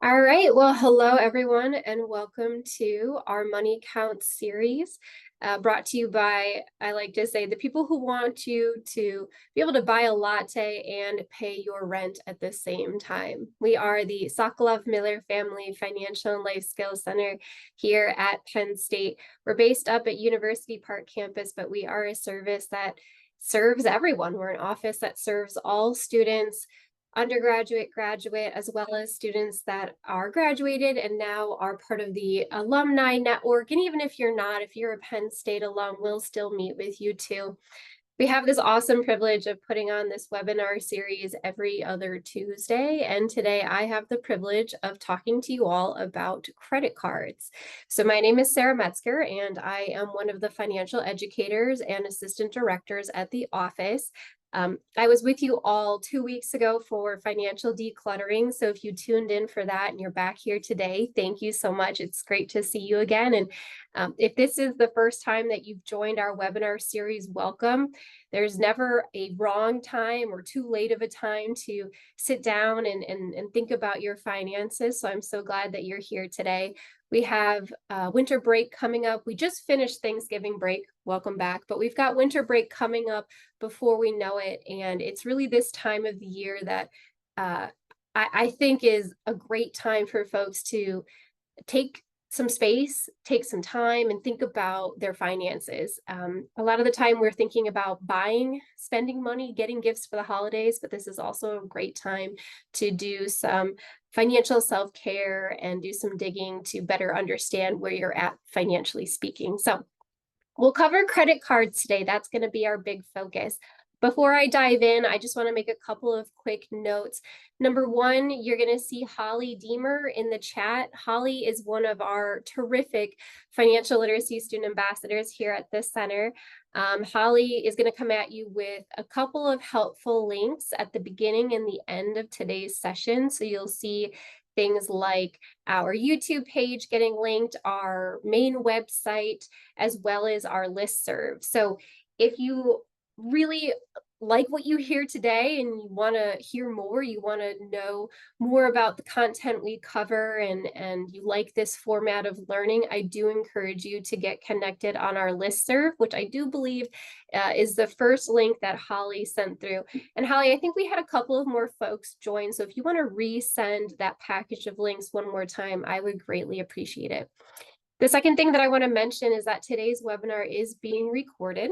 All right. Well, hello, everyone, and welcome to our Money Counts series, brought to you by, I like to say, the people who want you to be able to buy a latte and pay your rent at the same time. We are the Sokolov-Miller Family Financial and Life Skills Center here at Penn State. We're based up at University Park campus, but we are a service that serves everyone. We're an office that serves all students, undergraduate, graduate, as well as students that are graduated and now are part of the alumni network. And even if you're not, if you're a Penn State alum, we'll still meet with you too. We have this awesome privilege of putting on this webinar series every other Tuesday. And today I have the privilege of talking to you all about credit cards. So my name is Sarah Metzger, and I am one of the financial educators and assistant directors at the office. I was with you all 2 weeks ago for financial decluttering. So if you tuned in for that and you're back here today, thank you so much. It's great to see you again. And if this is the first time that you've joined our webinar series, welcome. There's never a wrong time or too late of a time to sit down and think about your finances. So I'm so glad that you're here today. We have winter break coming up. We just finished Thanksgiving break. Welcome back. But we've got winter break coming up before we know it. And it's really this time of the year that I think is a great time for folks to take some space, take some time, and think about their finances. A lot of the time we're thinking about buying, spending money, getting gifts for the holidays, but this is also a great time to do some financial self-care and do some digging to better understand where you're at financially speaking. So we'll cover credit cards today. That's going to be our big focus. Before I dive in, I just want to make a couple of quick notes. Number one, you're going to see Holly Deemer in the chat. Holly is one of our terrific financial literacy student ambassadors here at the center. Holly is going to come at you with a couple of helpful links at the beginning and the end of today's session. So you'll see things like our YouTube page getting linked, our main website, as well as our listserv. So if you really like what you hear today and you want to hear more, you want to know more about the content we cover, and you like this format of learning, I do encourage you to get connected on our listserv, which I do believe is the first link that Holly sent through. And Holly, I think we had a couple of more folks join. So if you want to resend that package of links one more time, I would greatly appreciate it. The second thing that I want to mention is that today's webinar is being recorded.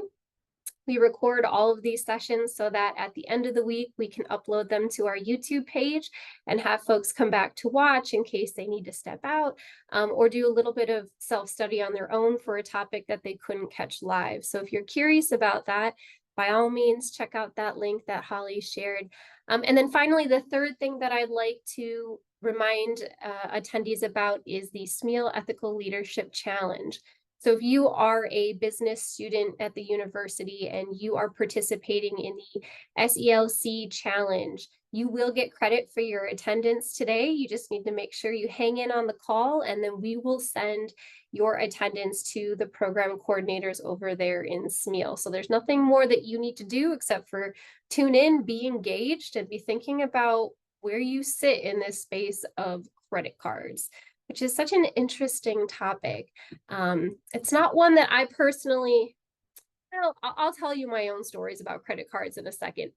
We record all of these sessions so that at the end of the week, we can upload them to our YouTube page and have folks come back to watch in case they need to step out or do a little bit of self-study on their own for a topic that they couldn't catch live. So if you're curious about that, by all means, check out that link that Holly shared. And then finally, the third thing that I'd like to remind attendees about is the SMEAL Ethical Leadership Challenge. So if you are a business student at the university and you are participating in the SELC challenge, you will get credit for your attendance today. You just need to make sure you hang in on the call, and then we will send your attendance to the program coordinators over there in SMEAL. So there's nothing more that you need to do except for tune in, be engaged, and be thinking about where you sit in this space of credit cards, which is such an interesting topic. It's not one that I personally, well, I'll tell you my own stories about credit cards in a second.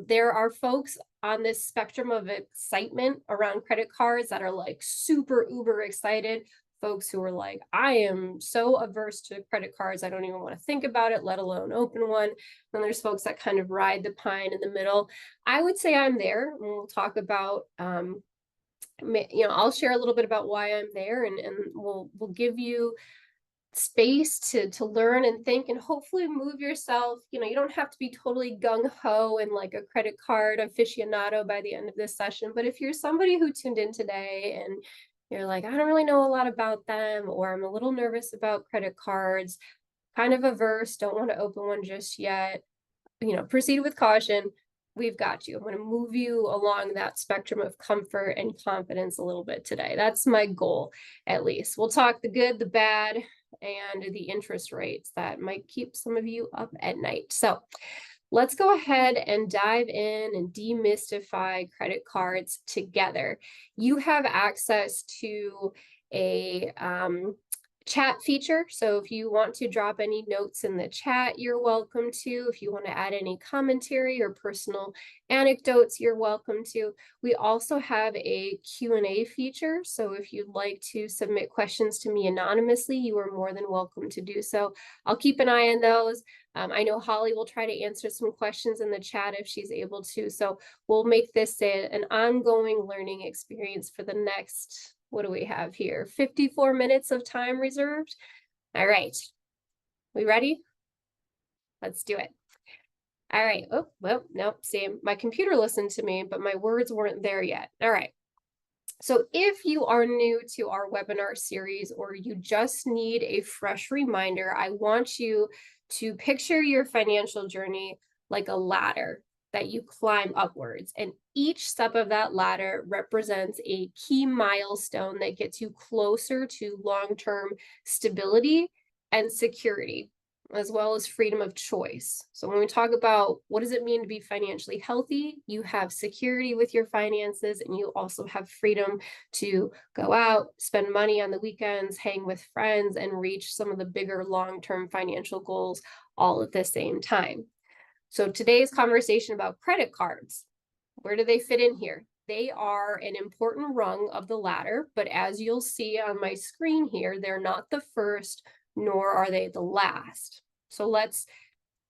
There are folks on this spectrum of excitement around credit cards that are like super uber excited. Folks who are like, I am so averse to credit cards, I don't even want to think about it, let alone open one. Then there's folks that kind of ride the pine in the middle. I would say I'm there, and we'll talk about I'll share a little bit about why I'm there, and we'll give you space to learn and think and hopefully move yourself. You don't have to be totally gung-ho and like a credit card aficionado by the end of this session. But if you're somebody who tuned in today and you're like, I don't really know a lot about them, or I'm a little nervous about credit cards, kind of averse, don't want to open one just yet, proceed with caution. We've got you. I'm going to move you along that spectrum of comfort and confidence a little bit today. That's my goal, at least. We'll talk the good, the bad, and the interest rates that might keep some of you up at night. So let's go ahead and dive in and demystify credit cards together. You have access to a chat feature. So if you want to drop any notes in the chat, you're welcome to. If you want to add any commentary or personal anecdotes, you're welcome to. We also have a Q&A feature. So if you'd like to submit questions to me anonymously, you are more than welcome to do so. I'll keep an eye on those. I know Holly will try to answer some questions in the chat if she's able to. So we'll make this an ongoing learning experience for the next, what do we have here? 54 minutes of time reserved. All right. We ready? Let's do it. All right. Oh, well, no, see, my computer listened to me, but my words weren't there yet. All right. So if you are new to our webinar series or you just need a fresh reminder, I want you to picture your financial journey like a ladder that you climb upwards. And each step of that ladder represents a key milestone that gets you closer to long-term stability and security, as well as freedom of choice. So when we talk about what does it mean to be financially healthy, you have security with your finances, and you also have freedom to go out, spend money on the weekends, hang with friends, and reach some of the bigger long-term financial goals all at the same time. So today's conversation about credit cards, where do they fit in here? They are an important rung of the ladder, but as you'll see on my screen here, they're not the first, nor are they the last. So let's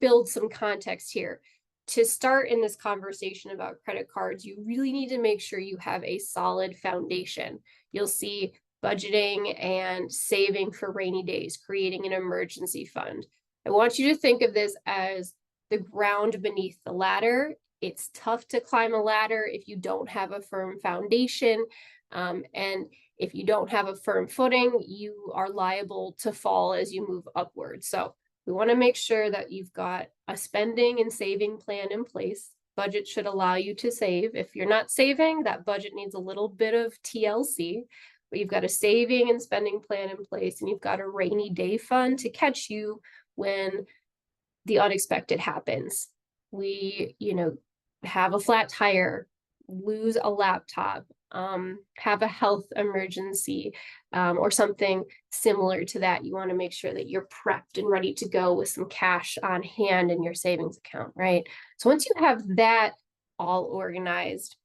build some context here. To start in this conversation about credit cards, you really need to make sure you have a solid foundation. You'll see budgeting and saving for rainy days, creating an emergency fund. I want you to think of this as the ground beneath the ladder. It's tough to climb a ladder if you don't have a firm foundation. And if you don't have a firm footing, you are liable to fall as you move upward. So we want to make sure that you've got a spending and saving plan in place. Budget should allow you to save. If you're not saving, that budget needs a little bit of TLC. But you've got a saving and spending plan in place, and you've got a rainy day fund to catch you when the unexpected happens. We, have a flat tire, lose a laptop, have a health emergency, or something similar to that. You want to make sure that you're prepped and ready to go with some cash on hand in your savings account, right? So once you have that all organized,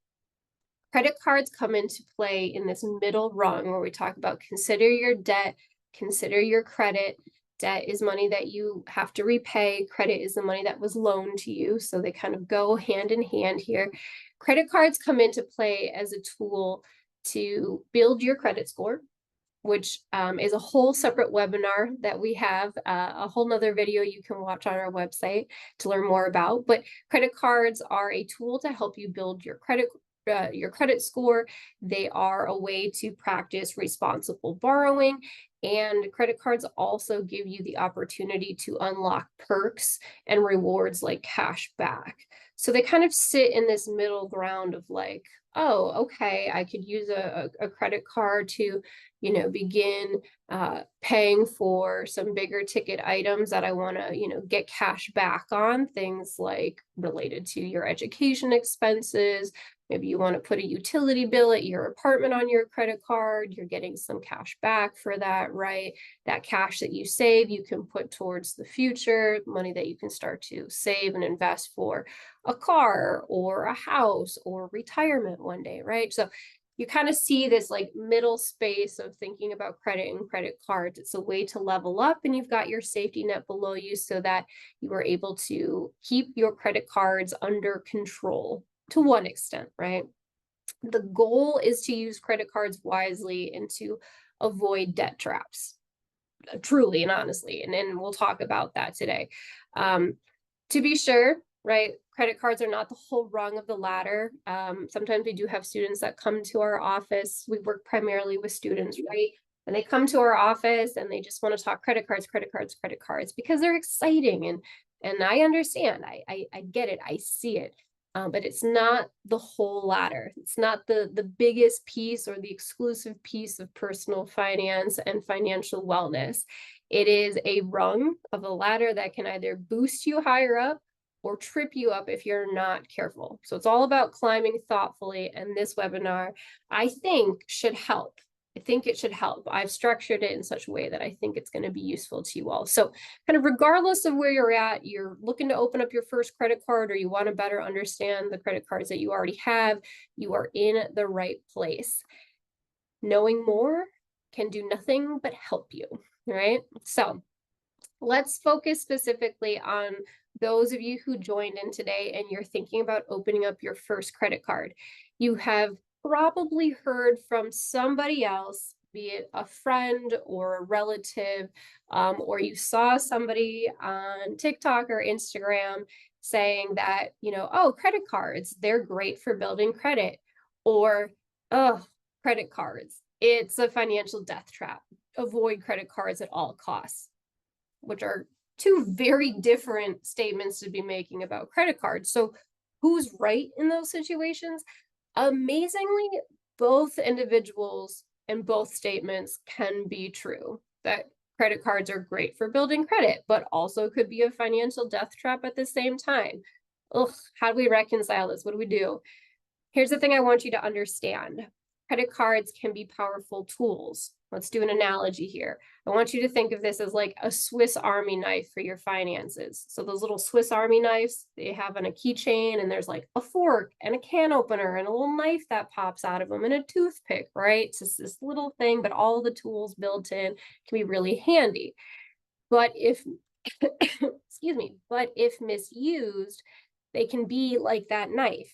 credit cards come into play in this middle rung where we talk about consider your debt, consider your credit. Debt is money that you have to repay. Credit is the money that was loaned to you. So they kind of go hand in hand here. Credit cards come into play as a tool to build your credit score, which is a whole separate webinar that we have, a whole nother video you can watch on our website to learn more about. But credit cards are a tool to help you build your credit score. They are a way to practice responsible borrowing. And credit cards also give you the opportunity to unlock perks and rewards like cash back. So they kind of sit in this middle ground of like, oh, okay, I could use a credit card to, begin paying for some bigger ticket items that I want to, get cash back on, things like related to your education expenses. Maybe you want to put a utility bill at your apartment on your credit card. You're getting some cash back for that, right? That cash that you save, you can put towards the future, money that you can start to save and invest for a car or a house or retirement one day, right? So you kind of see this like middle space of thinking about credit and credit cards. It's a way to level up, and you've got your safety net below you so that you are able to keep your credit cards under control to one extent, right? The goal is to use credit cards wisely and to avoid debt traps, truly and honestly. And we'll talk about that today. To be sure, right, credit cards are not the whole rung of the ladder. Sometimes we do have students that come to our office. We work primarily with students, right? And they come to our office and they just want to talk credit cards because they're exciting. And I understand, I get it, I see it. But it's not the whole ladder. It's not the biggest piece or the exclusive piece of personal finance and financial wellness. It is a rung of a ladder that can either boost you higher up or trip you up if you're not careful. So it's all about climbing thoughtfully. And this webinar, I think, should help. I think it should help. I've structured it in such a way that I think it's going to be useful to you all. So kind of regardless of where you're at, you're looking to open up your first credit card, or you want to better understand the credit cards that you already have, you are in the right place. Knowing more can do nothing but help you, right? So let's focus specifically on those of you who joined in today and you're thinking about opening up your first credit card. You have probably heard from somebody else, be it a friend or a relative, or you saw somebody on TikTok or Instagram saying that, oh, credit cards, they're great for building credit, or, oh, credit cards, it's a financial death trap. Avoid credit cards at all costs, which are two very different statements to be making about credit cards. So who's right in those situations? Amazingly, both individuals and both statements can be true, that credit cards are great for building credit, but also could be a financial death trap at the same time. Ugh, how do we reconcile this? What do we do? Here's the thing I want you to understand. Credit cards can be powerful tools. Let's do an analogy here. I want you to think of this as like a Swiss Army knife for your finances. So those little Swiss Army knives, they have on a keychain, and there's like a fork and a can opener and a little knife that pops out of them and a toothpick, right? It's just this little thing, but all the tools built in can be really handy. But if, excuse me, but if misused, they can be like that knife,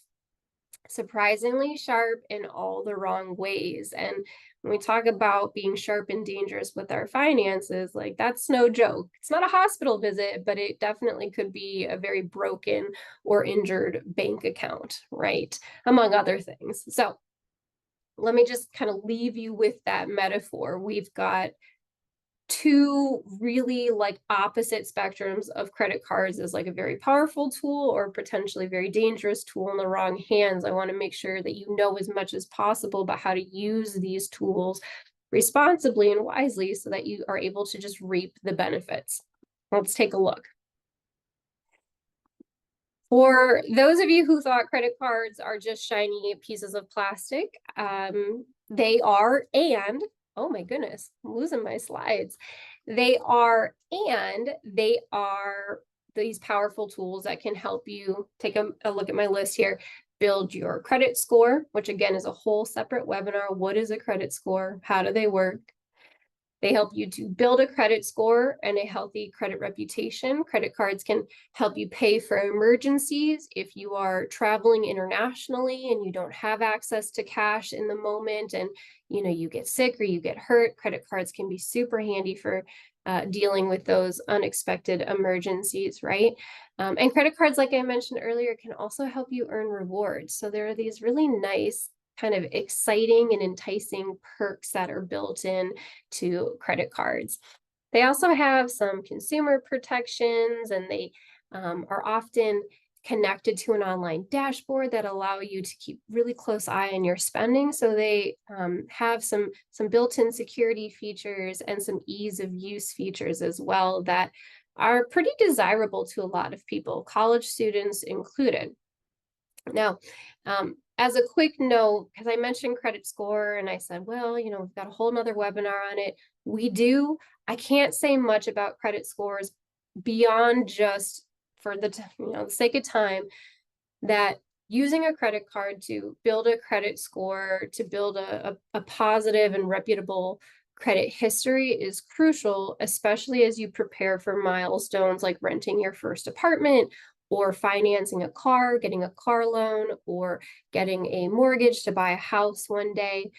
surprisingly sharp in all the wrong ways. And when we talk about being sharp and dangerous with our finances, like that's no joke. It's not a hospital visit, but it definitely could be a very broken or injured bank account, right? Among other things. So let me just kind of leave you with that metaphor. We've got two really like opposite spectrums of credit cards as like a very powerful tool or potentially very dangerous tool in the wrong hands. I want to make sure that you know as much as possible about how to use these tools responsibly and wisely so that you are able to just reap the benefits. Let's take a look. For those of you who thought credit cards are just shiny pieces of plastic, they are, and oh my goodness, I'm losing my slides. They are these powerful tools that can help you take a look at my list here. Build your credit score, which again is a whole separate webinar. What is a credit score? How do they work? They help you to build a credit score and a healthy credit reputation. Credit cards can help you pay for emergencies if you are traveling internationally and you don't have access to cash in the moment, and you get sick or you get hurt. Credit cards can be super handy for dealing with those unexpected emergencies, right? And credit cards, like I mentioned earlier, can also help you earn rewards. So there are these really nice kind of exciting and enticing perks that are built in to credit cards. They also have some consumer protections, and they are often connected to an online dashboard that allow you to keep really close eye on your spending. So they have some built-in security features and some ease of use features as well that are pretty desirable to a lot of people, college students included. Now, as a quick note, because I mentioned credit score and I said, well, we've got a whole nother webinar on it. I can't say much about credit scores beyond just for the sake of time, that using a credit card to build a credit score, to build a positive and reputable credit history is crucial, especially as you prepare for milestones like renting your first apartment or financing a car, getting a car loan, or getting a mortgage to buy a house one day.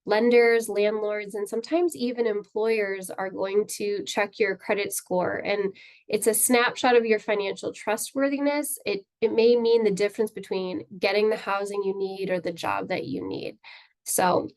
Lenders, landlords, and sometimes even employers are going to check your credit score, and it's a snapshot of your financial trustworthiness. It may mean the difference between getting the housing you need or the job that you need. So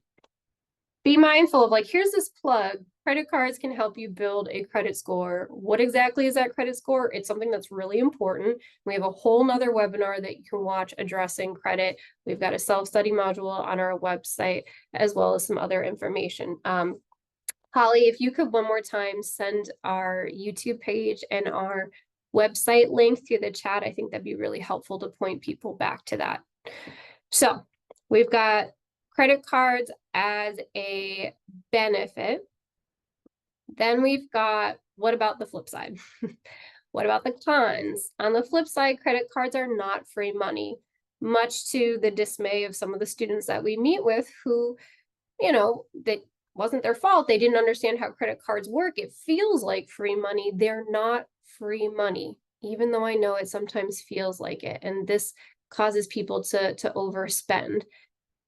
be mindful of, like, here's this plug. Credit cards can help you build a credit score. What exactly is that credit score? It's something that's really important. We have a whole nother webinar that you can watch addressing credit. We've got a self-study module on our website, as well as some other information. Holly, if you could one more time send our YouTube page and our website link through the chat, I think that'd be really helpful to point people back to that. So we've got credit cards as a benefit. Then we've got, what about the flip side? What about the cons? On the flip side, credit cards are not free money, much to the dismay of some of the students that we meet with who, that wasn't their fault. They didn't understand how credit cards work. It feels like free money. They're not free money, even though I know it sometimes feels like it. And this causes people to overspend.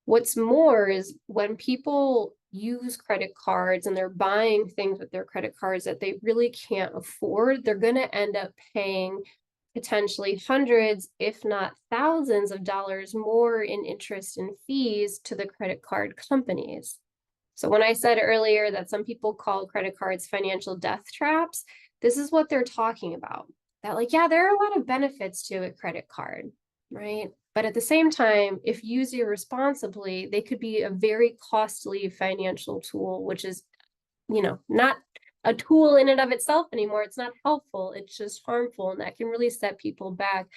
What's more is when people use credit cards and they're buying things with their credit cards that they really can't afford, they're going to end up paying potentially hundreds, if not thousands of dollars more in interest and fees to the credit card companies. So when I said earlier that some people call credit cards financial death traps, this is what they're talking about. That like, yeah, there are a lot of benefits to a credit card, right? But at the same time, if used irresponsibly, they could be a very costly financial tool, which is, not a tool in and of itself anymore. It's not helpful. It's just harmful. And that can really set people back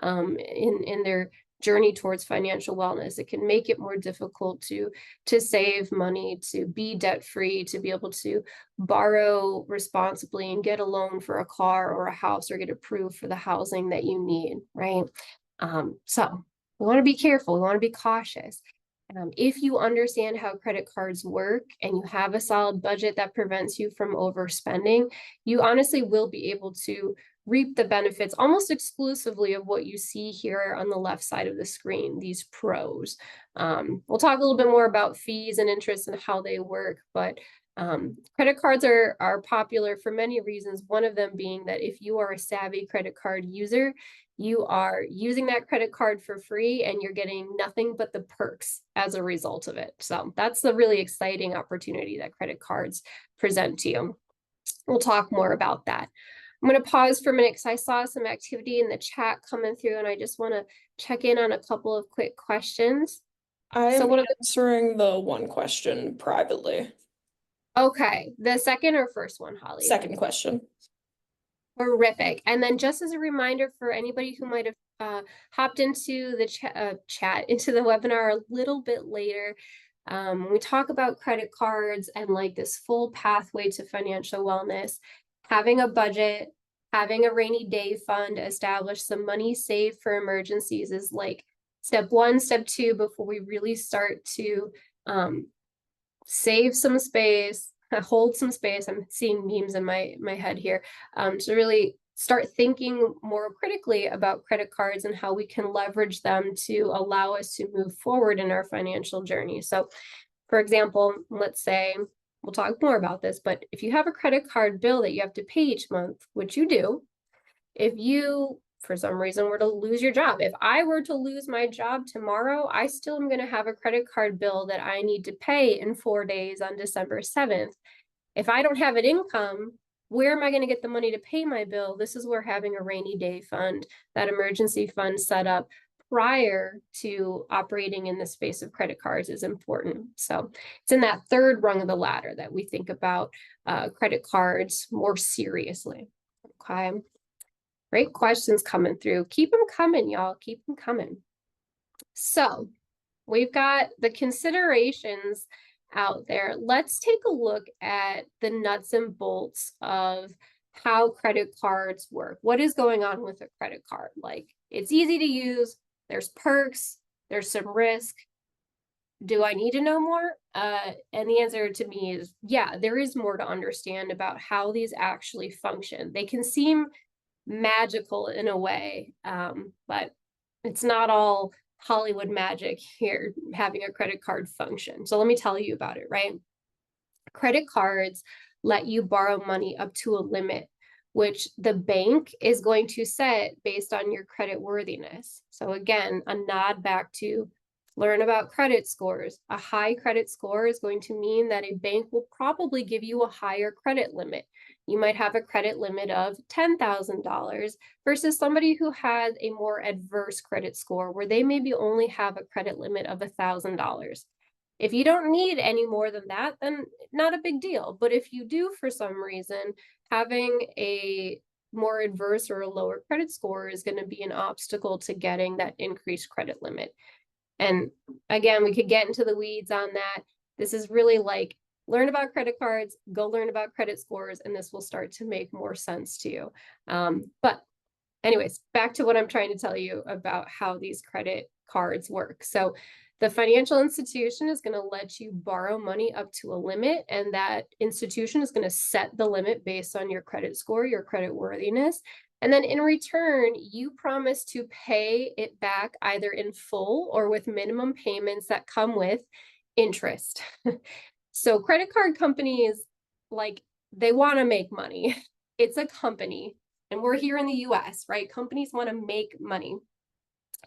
in their journey towards financial wellness. It can make it more difficult to save money, to be debt-free, to be able to borrow responsibly and get a loan for a car or a house or get approved for the housing that you need, right? So we want to be careful. We want to be cautious. If you understand how credit cards work and you have a solid budget that prevents you from overspending, you honestly will be able to reap the benefits almost exclusively of what you see here on the left side of the screen, these pros. We'll talk a little bit more about fees and interest and how they work, but credit cards are popular for many reasons. One of them being that if you are a savvy credit card user, you are using that credit card for free and you're getting nothing but the perks as a result of it. So that's the really exciting opportunity that credit cards present to you. We'll talk more about that. I'm going to pause for a minute because I saw some activity in the chat coming through and I just want to check in on a couple of quick questions. I'm answering the one question privately. Okay, the second or first one, Holly? Second question. Horrific. And then just as a reminder for anybody who might have hopped into the chat, into the webinar a little bit later, when we talk about credit cards and like this full pathway to financial wellness, having a budget, having a rainy day fund, establish some money saved for emergencies is like step one, step two, before we really start to save some space, hold some space. I'm seeing memes in my head here, to really start thinking more critically about credit cards and how we can leverage them to allow us to move forward in our financial journey. So for example, let's say, we'll talk more about this, but if you have a credit card bill that you have to pay each month, which you do, if you for some reason were to lose your job, if I were to lose my job tomorrow, I still am going to have a credit card bill that I need to pay in 4 days on December 7th. If I don't have an income, where am I going to get the money to pay my bill? This is where having a rainy day fund, that emergency fund set up prior to operating in the space of credit cards is important. So it's in that third rung of the ladder that we think about credit cards more seriously. Okay. Great questions coming through. Keep them coming, y'all. Keep them coming. So we've got the considerations out there. Let's take a look at the nuts and bolts of how credit cards work. What is going on with a credit card? Like, it's easy to use. There's perks. There's some risk. Do I need to know more? And the answer to me is, yeah, there is more to understand about how these actually function. They can seem magical in a way, but it's not all Hollywood magic here, having a credit card function. So let me tell you about it, right? Credit cards let you borrow money up to a limit, which the bank is going to set based on your credit worthiness. So again, a nod back to learn about credit scores. A high credit score is going to mean that a bank will probably give you a higher credit limit. You might have a credit limit of $10,000 versus somebody who has a more adverse credit score where they maybe only have a credit limit of $1,000. If you don't need any more than that, then not a big deal. But if you do, for some reason, having a more adverse or a lower credit score is going to be an obstacle to getting that increased credit limit. And again, we could get into the weeds on that. This is really like learn about credit cards, go learn about credit scores, and this will start to make more sense to you. But anyways, back to what I'm trying to tell you about how these credit cards work. So the financial institution is going to let you borrow money up to a limit, and that institution is going to set the limit based on your credit score, your credit worthiness. And then in return, you promise to pay it back either in full or with minimum payments that come with interest. So credit card companies, like, they want to make money. It's a company, and we're here in the US, right? Companies want to make money.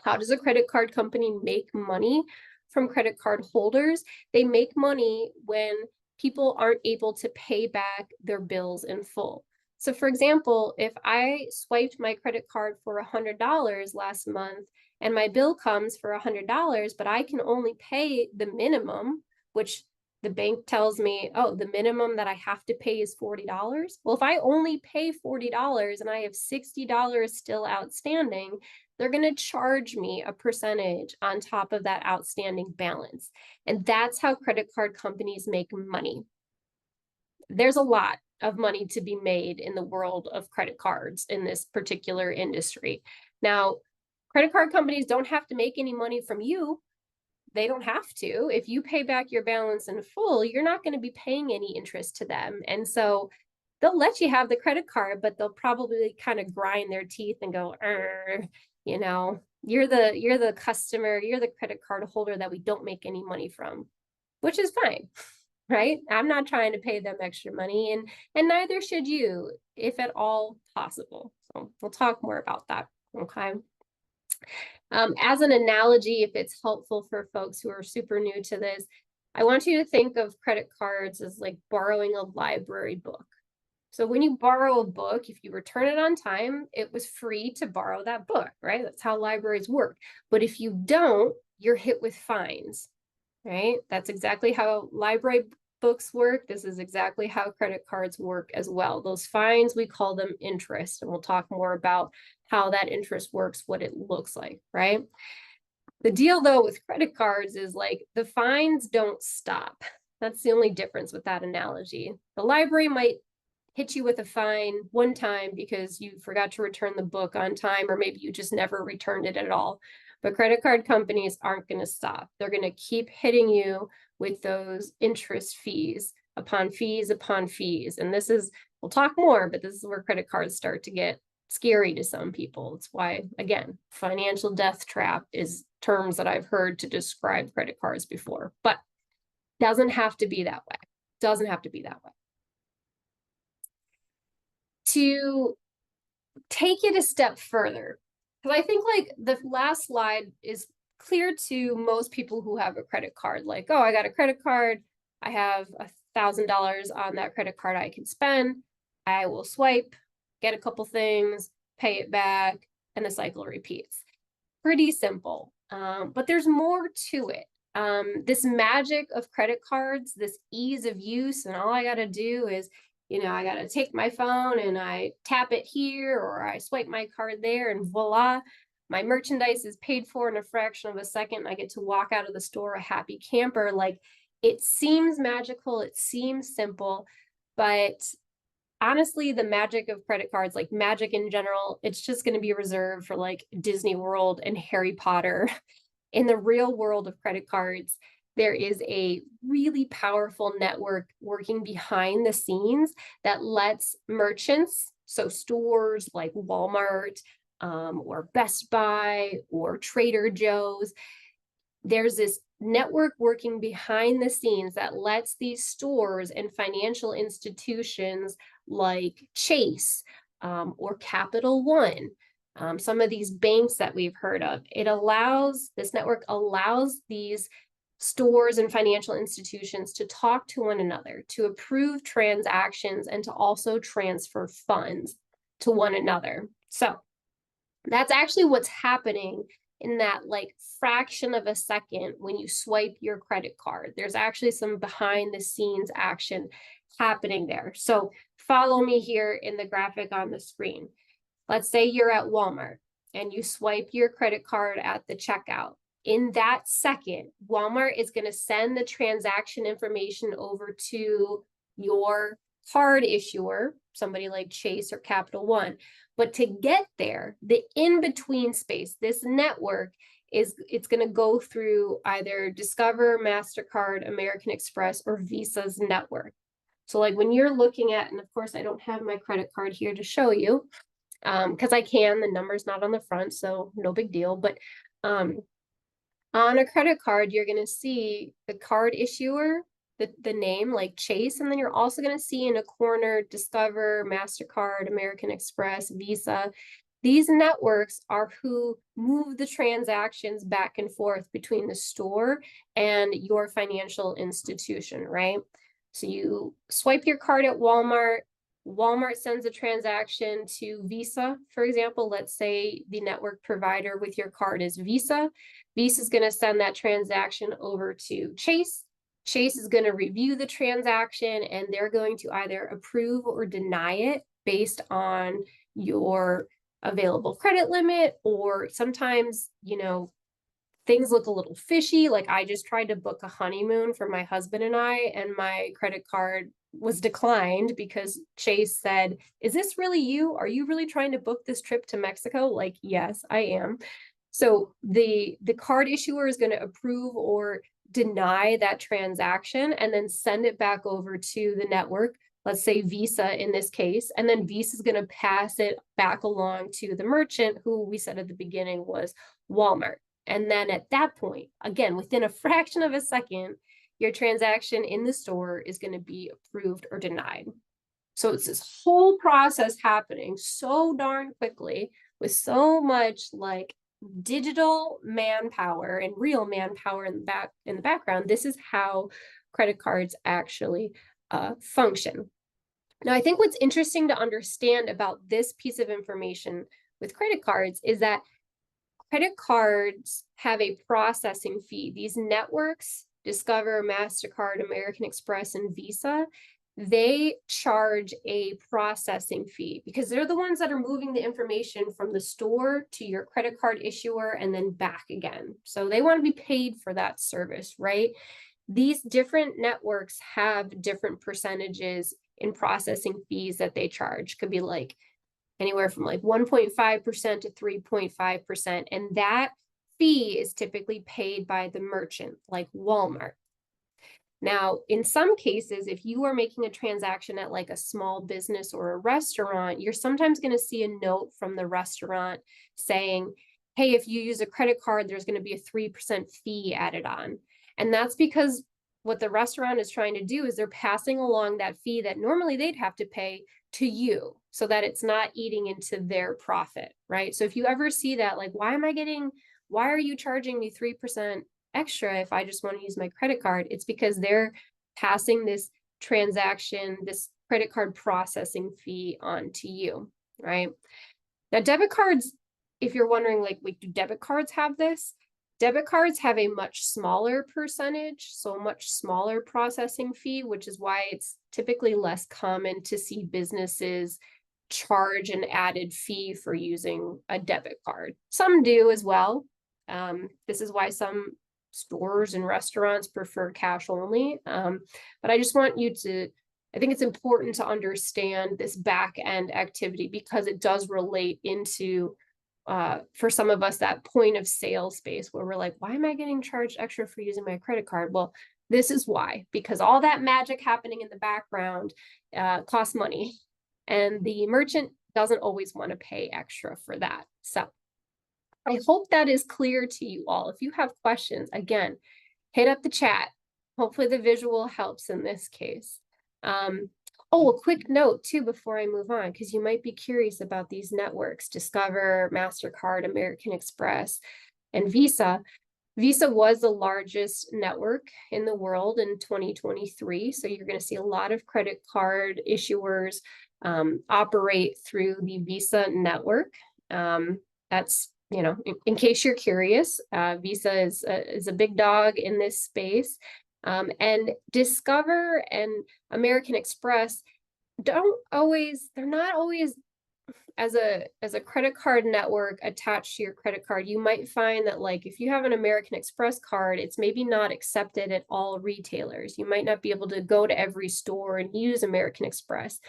How does a credit card company make money from credit card holders? They make money when people aren't able to pay back their bills in full. So for example, if I swiped my credit card for $100 last month and my bill comes for $100, but I can only pay the minimum, which the bank tells me, oh, the minimum that I have to pay is $40. Well, if I only pay $40 and I have $60 still outstanding, they're going to charge me a percentage on top of that outstanding balance. And that's how credit card companies make money. There's a lot of money to be made in the world of credit cards in this particular industry. Now, credit card companies don't have to make any money from you. They don't have to. If you pay back your balance in full, you're not going to be paying any interest to them. And so they'll let you have the credit card, but they'll probably kind of grind their teeth and go, you know, you're the customer, you're the credit card holder that we don't make any money from, which is fine, right? I'm not trying to pay them extra money, and neither should you, if at all possible. So we'll talk more about that, okay? As an analogy, if it's helpful for folks who are super new to this, I want you to think of credit cards as like borrowing a library book. So when you borrow a book, if you return it on time, it was free to borrow that book, right? That's how libraries work. But if you don't, you're hit with fines, right? That's exactly how library books work. This is exactly how credit cards work as well. Those fines, we call them interest, and we'll talk more about how that interest works, what it looks like, right? The deal though with credit cards is like the fines don't stop. That's the only difference with that analogy. The library might hit you with a fine one time because you forgot to return the book on time, or maybe you just never returned it at all. But credit card companies aren't going to stop. They're going to keep hitting you with those interest fees upon fees upon fees. And this is, we'll talk more, but this is where credit cards start to get scary to some people. It's why, again, financial death trap is terms that I've heard to describe credit cards before, but doesn't have to be that way. Doesn't have to be that way. To take it a step further, because I think like the last slide is clear to most people who have a credit card, like, oh, I got a credit card, I have $1,000 on that credit card I can spend, I will swipe, get a couple things, pay it back, and the cycle repeats. Pretty simple, but there's more to it. This magic of credit cards, this ease of use, and all I got to do is, you know, I got to take my phone and I tap it here, or I swipe my card there, and voila, my merchandise is paid for in a fraction of a second. I get to walk out of the store a happy camper. Like, it seems magical, it seems simple, but honestly, the magic of credit cards, like magic in general, it's just going to be reserved for like Disney World and Harry Potter. In the real world of credit cards, there is a really powerful network working behind the scenes that lets merchants, so stores like Walmart, or Best Buy or Trader Joe's, there's this network working behind the scenes that lets these stores and financial institutions like Chase, or Capital One, some of these banks that we've heard of, this network allows these stores and financial institutions to talk to one another, to approve transactions, and to also transfer funds to one another. So that's actually what's happening in that like fraction of a second when you swipe your credit card. There's actually some behind the scenes action happening there. So follow me here in the graphic on the screen. Let's say you're at Walmart and you swipe your credit card at the checkout. In that second, Walmart is going to send the transaction information over to your card issuer, somebody like Chase or Capital One. But to get there, the in-between space, this network it's going to go through either Discover, MasterCard, American Express, or Visa's network. So like when you're looking at, and of course I don't have my credit card here to show you, because I can, the number's not on the front, so no big deal. But on a credit card, you're going to see the card issuer, the name like Chase, and then you're also going to see in a corner Discover, MasterCard, American Express, Visa. These networks are who move the transactions back and forth between the store and your financial institution, right? So you swipe your card at Walmart. Walmart sends a transaction to Visa, for example. Let's say the network provider with your card is Visa. Visa is going to send that transaction over to Chase. Chase is going to review the transaction and they're going to either approve or deny it based on your available credit limit, or sometimes, things look a little fishy. Like I just tried to book a honeymoon for my husband and I, and my credit card was declined because Chase said, "Is this really you? Are you really trying to book this trip to Mexico?" Like, yes, I am. So the card issuer is going to approve or deny that transaction and then send it back over to the network. Let's say Visa in this case, and then Visa is going to pass it back along to the merchant, who we said at the beginning was Walmart. And then at that point, again, within a fraction of a second, your transaction in the store is going to be approved or denied. So it's this whole process happening so darn quickly with so much like digital manpower and real manpower in the background. This is how credit cards actually function. Now, I think what's interesting to understand about this piece of information with credit cards is that credit cards have a processing fee. These networks, Discover, MasterCard, American Express, and Visa, they charge a processing fee because they're the ones that are moving the information from the store to your credit card issuer and then back again. So they want to be paid for that service, right? These different networks have different percentages in processing fees that they charge. Could be like anywhere from like 1.5% to 3.5%. And that fee is typically paid by the merchant, like Walmart. Now, in some cases, if you are making a transaction at like a small business or a restaurant, you're sometimes going to see a note from the restaurant saying, hey, if you use a credit card, there's going to be a 3% fee added on. And that's because what the restaurant is trying to do is they're passing along that fee that normally they'd have to pay to you so that it's not eating into their profit, right? So if you ever see that, like, why are you charging me 3% extra if I just want to use my credit card? It's because they're passing this transaction, this credit card processing fee on to you, right? Now, debit cards, if you're wondering, like, wait, do debit cards have this? Debit cards have a much smaller percentage, so a much smaller processing fee, which is why it's typically less common to see businesses charge an added fee for using a debit card. Some do as well. This is why some stores and restaurants prefer cash only. But I just want you to, I think it's important to understand this back end activity because it does relate into for some of us, that point of sale space where we're like, why am I getting charged extra for using my credit card? Well, this is why, because all that magic happening in the background costs money. And the merchant doesn't always want to pay extra for that. So I hope that is clear to you all. If you have questions, again, hit up the chat. Hopefully the visual helps in this case. Oh, a quick note too before I move on, because you might be curious about these networks, Discover, MasterCard, American Express, and Visa. Visa was the largest network in the world in 2023. So you're going to see a lot of credit card issuers operate through the Visa network. That's in case you're curious, Visa is a big dog in this space. And Discover and American Express they're not always as a credit card network attached to your credit card. You might find that like if you have an American Express card, it's maybe not accepted at all retailers. You might not be able to go to every store and use American Express.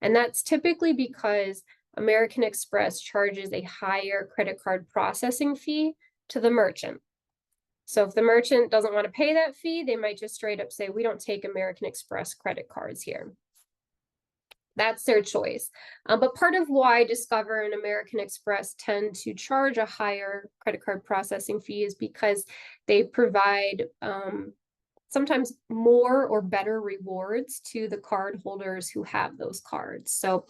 And that's typically because American Express charges a higher credit card processing fee to the merchant. So if the merchant doesn't want to pay that fee, they might just straight up say, we don't take American Express credit cards here. That's their choice. But part of why Discover and American Express tend to charge a higher credit card processing fee is because they provide sometimes more or better rewards to the card holders who have those cards. So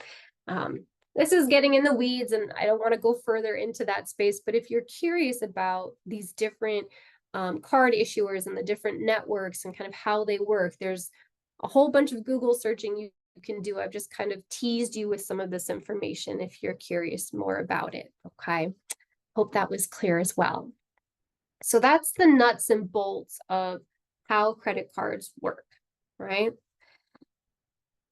this is getting in the weeds and I don't want to go further into that space, but if you're curious about these different card issuers and the different networks and kind of how they work, there's a whole bunch of Google searching you can do. I've just kind of teased you with some of this information if you're curious more about it, okay? Hope that was clear as well. So that's the nuts and bolts of how credit cards work, right?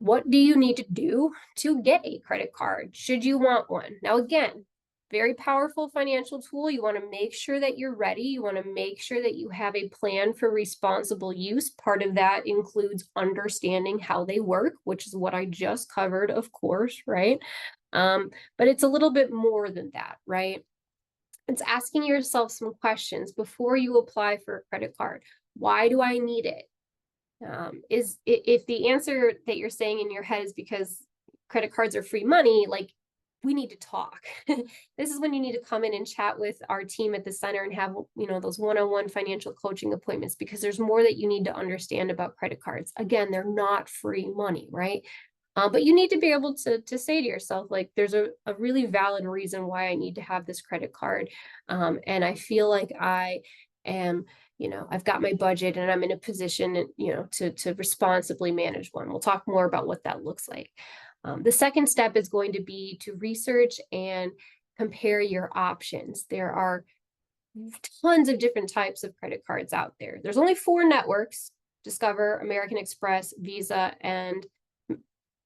What do you need to do to get a credit card? Should you want one? Now, again, very powerful financial tool. You want to make sure that you're ready. You want to make sure that you have a plan for responsible use. Part of that includes understanding how they work, which is what I just covered, of course, right? But it's a little bit more than that, right? It's asking yourself some questions before you apply for a credit card. Why do I need it? If the answer that you're saying in your head is because credit cards are free money, like we need to talk. This is when you need to come in and chat with our team at the center and have, those one-on-one financial coaching appointments, because there's more that you need to understand about credit cards. Again, they're not free money, right? But you need to be able to say to yourself, like, there's a really valid reason why I need to have this credit card. And I feel like I am, I've got my budget and I'm in a position, to responsibly manage one. We'll talk more about what that looks like. The second step is going to be to research and compare your options. There are tons of different types of credit cards out there. There's only 4 networks: Discover, American Express, Visa, and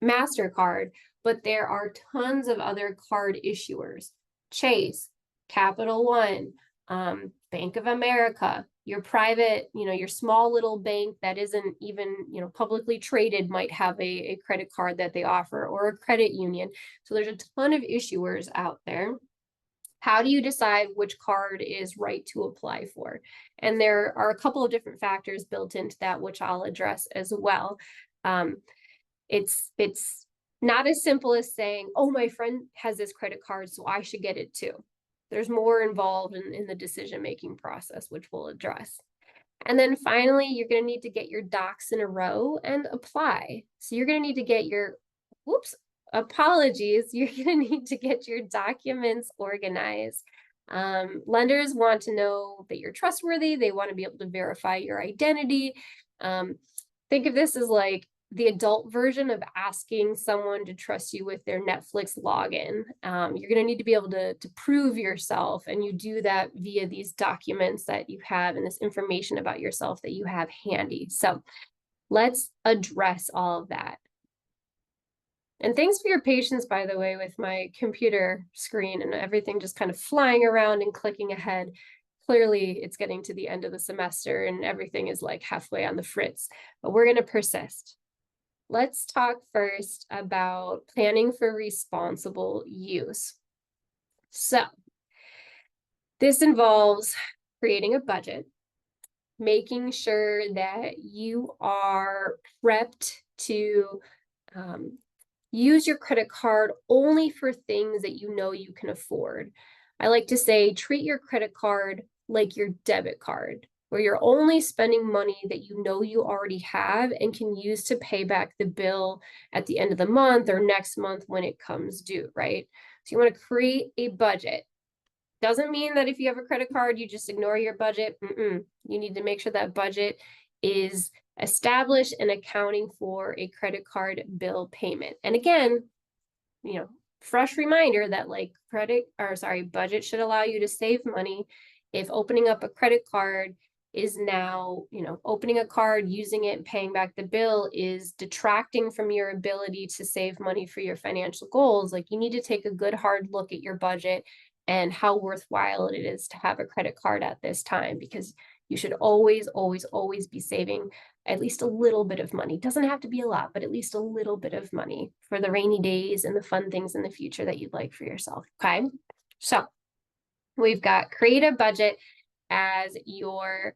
MasterCard, but there are tons of other card issuers: Chase, Capital One, Bank of America. Your private, your small little bank that isn't even, publicly traded might have a credit card that they offer, or a credit union. So there's a ton of issuers out there. How do you decide which card is right to apply for? And there are a couple of different factors built into that, which I'll address as well. It's not as simple as saying, oh, my friend has this credit card, so I should get it too. There's more involved in the decision-making process, which we'll address. And then finally, you're going to need to get your docs in a row and apply. So you're going to need to get your, you're going to need to get your documents organized. Lenders want to know that you're trustworthy. They want to be able to verify your identity. Think of this as like the adult version of asking someone to trust you with their Netflix login. You're going to need to be able to prove yourself, and you do that via these documents that you have and this information about yourself that you have handy. So let's address all of that. And thanks for your patience, by the way, with my computer screen and everything just kind of flying around and clicking ahead. Clearly, it's getting to the end of the semester and everything is like halfway on the fritz, but we're going to persist. Let's talk first about planning for responsible use. So this involves creating a budget, making sure that you are prepped to use your credit card only for things that you know you can afford. I like to say, treat your credit card like your debit card, where you're only spending money that you know you already have and can use to pay back the bill at the end of the month or next month when it comes due, right? So you want to create a budget. Doesn't mean that if you have a credit card, you just ignore your budget. You need to make sure that budget is established and accounting for a credit card bill payment. And again, fresh reminder that budget should allow you to save money. If opening up a credit card is now, opening a card, using it, paying back the bill is detracting from your ability to save money for your financial goals, like you need to take a good hard look at your budget and how worthwhile it is to have a credit card at this time, because you should always, always, always be saving at least a little bit of money. Doesn't have to be a lot, but at least a little bit of money for the rainy days and the fun things in the future that you'd like for yourself. Okay. So we've got create a budget as your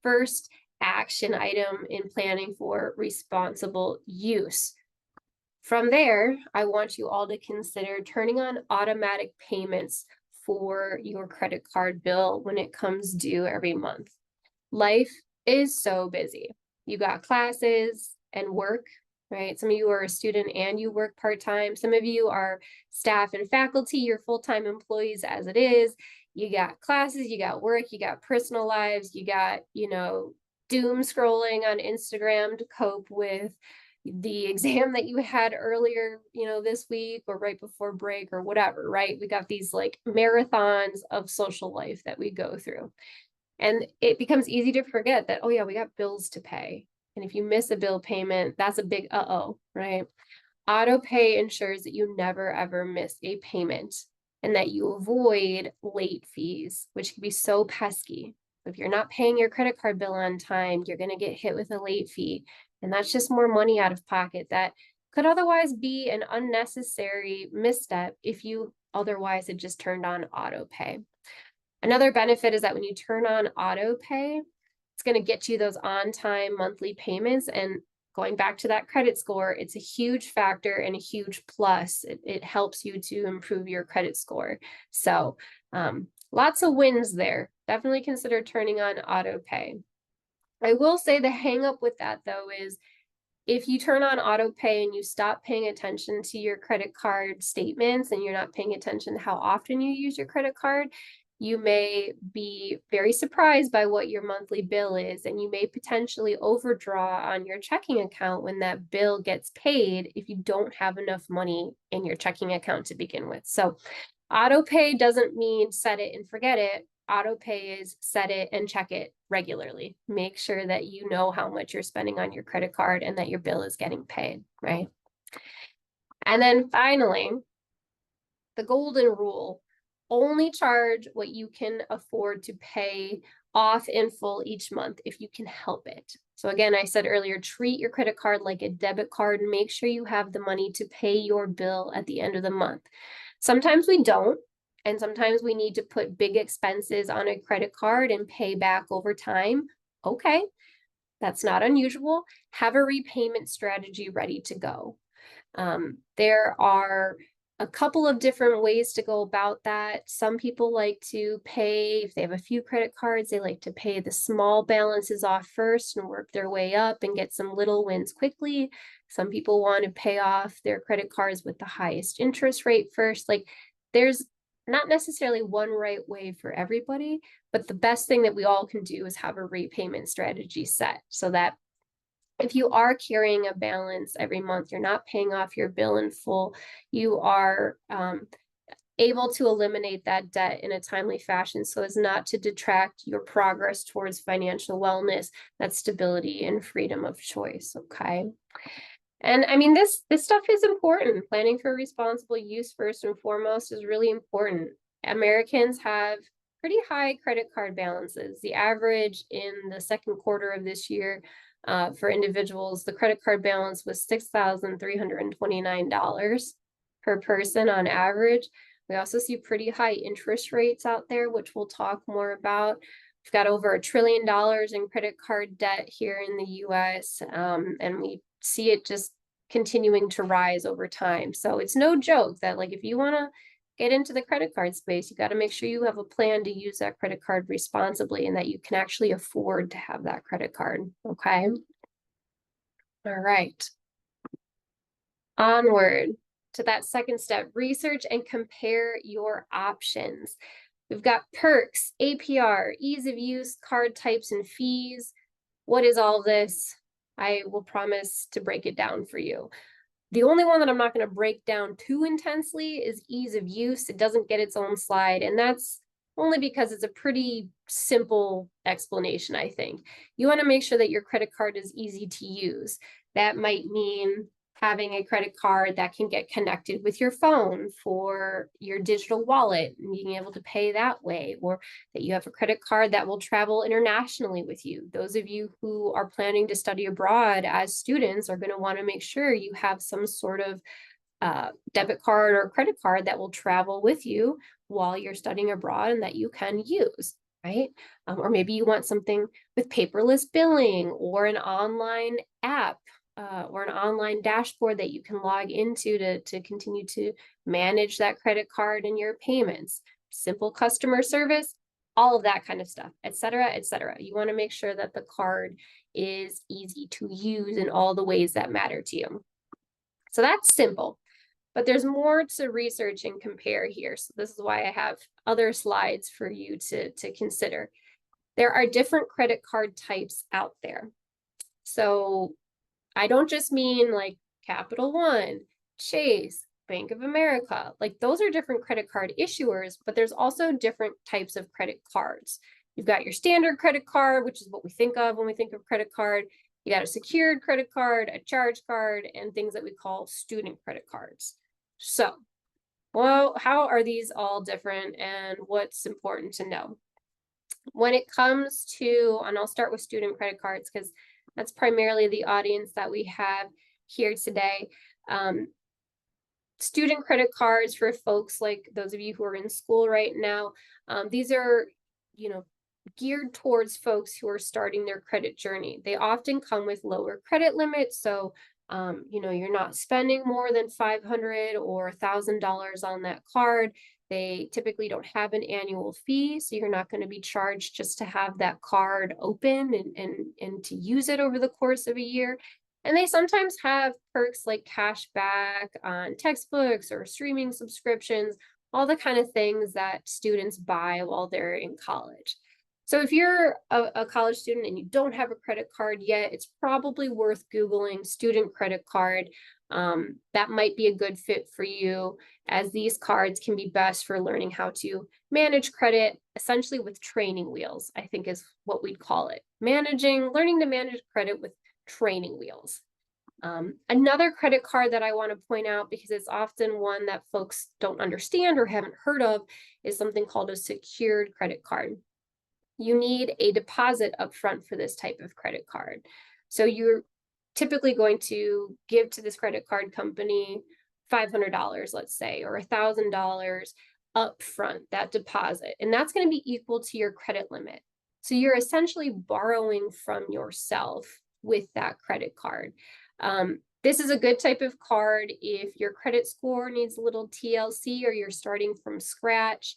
first action item in planning for responsible use. From there, I want you all to consider turning on automatic payments for your credit card bill when it comes due every month. Life is so busy. You got classes and work, right? Some of you are a student and you work part-time. Some of you are staff and faculty, you're full-time employees as it is. You got classes, you got work, you got personal lives, you got, doom scrolling on Instagram to cope with the exam that you had earlier, this week or right before break or whatever, right? We got these like marathons of social life that we go through. And it becomes easy to forget that, oh yeah, we got bills to pay. And if you miss a bill payment, that's a big uh-oh, right? Auto pay ensures that you never ever miss a payment and that you avoid late fees, which can be so pesky. If you're not paying your credit card bill on time, you're going to get hit with a late fee. And that's just more money out of pocket that could otherwise be an unnecessary misstep if you otherwise had just turned on auto pay. Another benefit is that when you turn on auto pay, it's going to get you those on-time monthly payments. And going back to that credit score, it's a huge factor and a huge plus. It helps you to improve your credit score. So lots of wins there. Definitely consider turning on auto pay. I will say the hang up with that though is if you turn on auto pay and you stop paying attention to your credit card statements and you're not paying attention to how often you use your credit card, you may be very surprised by what your monthly bill is, and you may potentially overdraw on your checking account when that bill gets paid if you don't have enough money in your checking account to begin with. So auto pay doesn't mean set it and forget it. Auto pay is set it and check it regularly. Make sure that you know how much you're spending on your credit card and that your bill is getting paid, right? And then finally, the golden rule: only charge what you can afford to pay off in full each month if you can help it. So again, I said earlier, treat your credit card like a debit card and make sure you have the money to pay your bill at the end of the month. Sometimes we don't, and sometimes we need to put big expenses on a credit card and pay back over time. Okay, that's not unusual. Have a repayment strategy ready to go. There are a couple of different ways to go about that. Some people like to pay, if they have a few credit cards, they like to pay the small balances off first and work their way up and get some little wins quickly. Some people want to pay off their credit cards with the highest interest rate first. Like, there's not necessarily one right way for everybody, but the best thing that we all can do is have a repayment strategy set so that if you are carrying a balance every month, you're not paying off your bill in full, you are able to eliminate that debt in a timely fashion so as not to detract your progress towards financial wellness, that stability and freedom of choice, okay? And I mean, this stuff is important. Planning for responsible use first and foremost is really important. Americans have pretty high credit card balances. The average in the second quarter of this year for individuals, the credit card balance was $6,329 per person on average. We also see pretty high interest rates out there, which we'll talk more about. We've got over $1 trillion in credit card debt here in the US, and we see it just continuing to rise over time. So it's no joke that, like, if you want to get into the credit card space, you got to make sure you have a plan to use that credit card responsibly and that you can actually afford to have that credit card. Okay. All right. Onward to that second step: research and compare your options. We've got perks, APR, ease of use, card types, and fees. What is all this? I will promise to break it down for you. The only one that I'm not going to break down too intensely is ease of use. It doesn't get its own slide, and that's only because it's a pretty simple explanation, I think. You want to make sure that your credit card is easy to use. That might mean having a credit card that can get connected with your phone for your digital wallet and being able to pay that way, or that you have a credit card that will travel internationally with you. Those of you who are planning to study abroad as students are going to want to make sure you have some sort of debit card or credit card that will travel with you while you're studying abroad and that you can use, right? Or maybe you want something with paperless billing or an online app or an online dashboard that you can log into to continue to manage that credit card and your payments, simple customer service, all of that kind of stuff, et cetera, et cetera. You want to make sure that the card is easy to use in all the ways that matter to you. So that's simple, but there's more to research and compare here. So this is why I have other slides for you to consider. There are different credit card types out there. So I don't just mean like Capital One, Chase, Bank of America. Like those are different credit card issuers, but there's also different types of credit cards. You've got your standard credit card, which is what we think of when we think of credit card. You got a secured credit card, a charge card, and things that we call student credit cards. So, well, how are these all different and what's important to know? When it comes to, and I'll start with student credit cards because that's primarily the audience that we have here today. Student credit cards for folks like those of you who are in school right now, these are, geared towards folks who are starting their credit journey. They often come with lower credit limits, so you're not spending more than $500 or $1,000 on that card. They typically don't have an annual fee, so you're not going to be charged just to have that card open and to use it over the course of a year. And they sometimes have perks like cash back on textbooks or streaming subscriptions, all the kind of things that students buy while they're in college. So if you're a college student and you don't have a credit card yet, it's probably worth Googling student credit card. That might be a good fit for you, as these cards can be best for learning how to manage credit, essentially with training wheels, I think is what we'd call it. Learning to manage credit with training wheels. Another credit card that I want to point out, because it's often one that folks don't understand or haven't heard of, is something called a secured credit card. You need a deposit upfront for this type of credit card. So you're typically going to give to this credit card company $500, let's say, or $1,000 upfront, that deposit. And that's going to be equal to your credit limit. So you're essentially borrowing from yourself with that credit card. This is a good type of card if your credit score needs a little TLC or you're starting from scratch.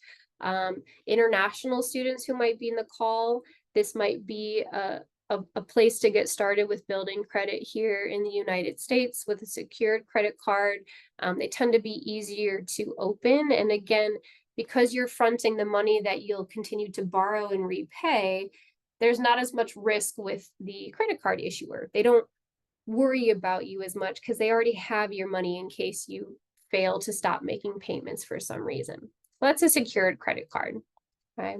International students who might be in the call, this might be a place to get started with building credit here in the United States with a secured credit card. They tend to be easier to open. And again, because you're fronting the money that you'll continue to borrow and repay, there's not as much risk with the credit card issuer. They don't worry about you as much because they already have your money in case you fail to stop making payments for some reason. That's a secured credit card. Okay.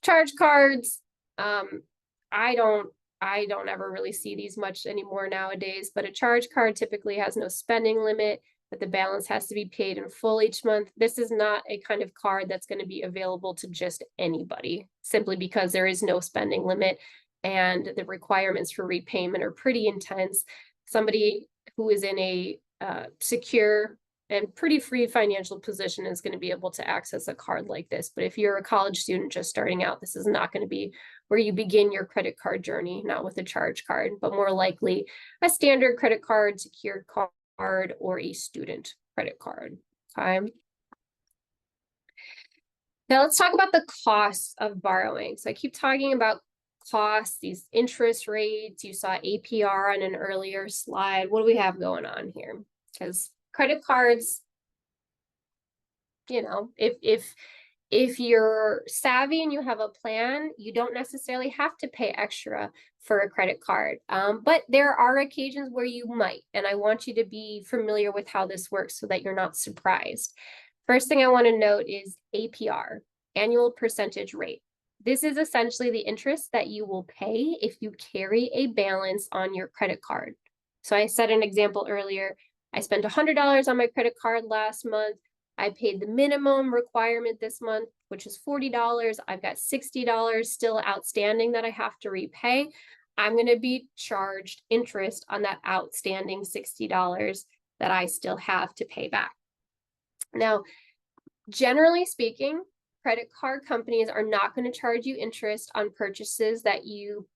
Charge cards. I don't ever really see these much anymore nowadays, but a charge card typically has no spending limit, but the balance has to be paid in full each month. This is not a kind of card that's going to be available to just anybody, simply because there is no spending limit and the requirements for repayment are pretty intense. Somebody who is in a secure and pretty free financial position is going to be able to access a card like this. But if you're a college student just starting out, this is not going to be where you begin your credit card journey, not with a charge card, but more likely a standard credit card, secured card, or a student credit card. Okay. Now let's talk about the costs of borrowing. So I keep talking about costs, these interest rates. You saw APR on an earlier slide. What do we have going on here? Because credit cards, if If you're savvy and you have a plan, you don't necessarily have to pay extra for a credit card. But there are occasions where you might, and I want you to be familiar with how this works so that you're not surprised. First thing I want to note is APR, annual percentage rate. This is essentially the interest that you will pay if you carry a balance on your credit card. So I said an example earlier. I spent $100 on my credit card last month. I paid the minimum requirement this month, which is $40. I've got $60 still outstanding that I have to repay. I'm going to be charged interest on that outstanding $60 that I still have to pay back. Now, generally speaking, credit card companies are not going to charge you interest on purchases that you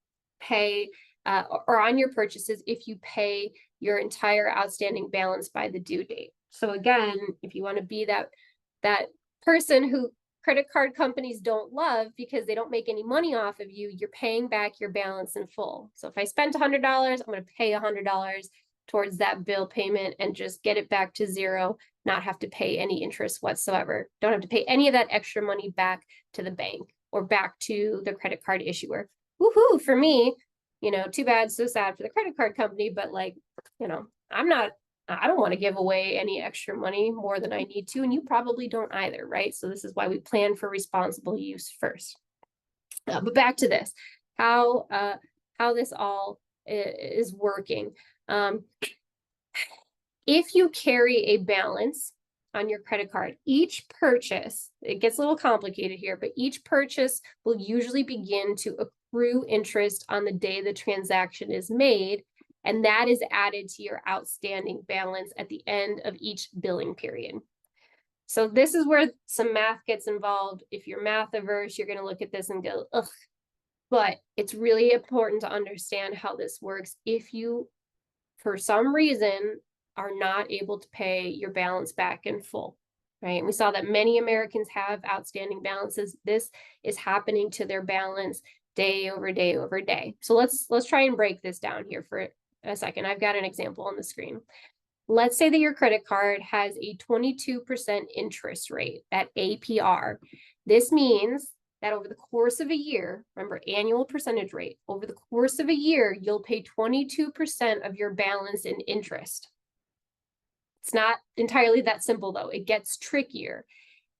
pay or on your purchases if you pay your entire outstanding balance by the due date. So again, if you want to be that person who credit card companies don't love because they don't make any money off of you, you're paying back your balance in full. So if I spent $100, I'm going to pay $100 towards that bill payment and just get it back to zero, not have to pay any interest whatsoever. Don't have to pay any of that extra money back to the bank or back to the credit card issuer. Woohoo, for me, too bad, so sad for the credit card company, but like, I don't want to give away any extra money more than I need to, and you probably don't either, right? So this is why we plan for responsible use first. But back to this, how this all is working. If you carry a balance on your credit card, each purchase, it gets a little complicated here, but each purchase will usually begin to accrue interest on the day the transaction is made, and that is added to your outstanding balance at the end of each billing period. So this is where some math gets involved. If you're math averse, you're going to look at this and go, ugh. But it's really important to understand how this works if you, for some reason, are not able to pay your balance back in full, right? And we saw that many Americans have outstanding balances. This is happening to their balance day over day over day. So let's try and break this down here for a second. I've got an example on the screen. Let's say that your credit card has a 22% interest rate at APR. This means that over the course of a year, remember annual percentage rate, over the course of a year, you'll pay 22% of your balance in interest. It's not entirely that simple though. It gets trickier.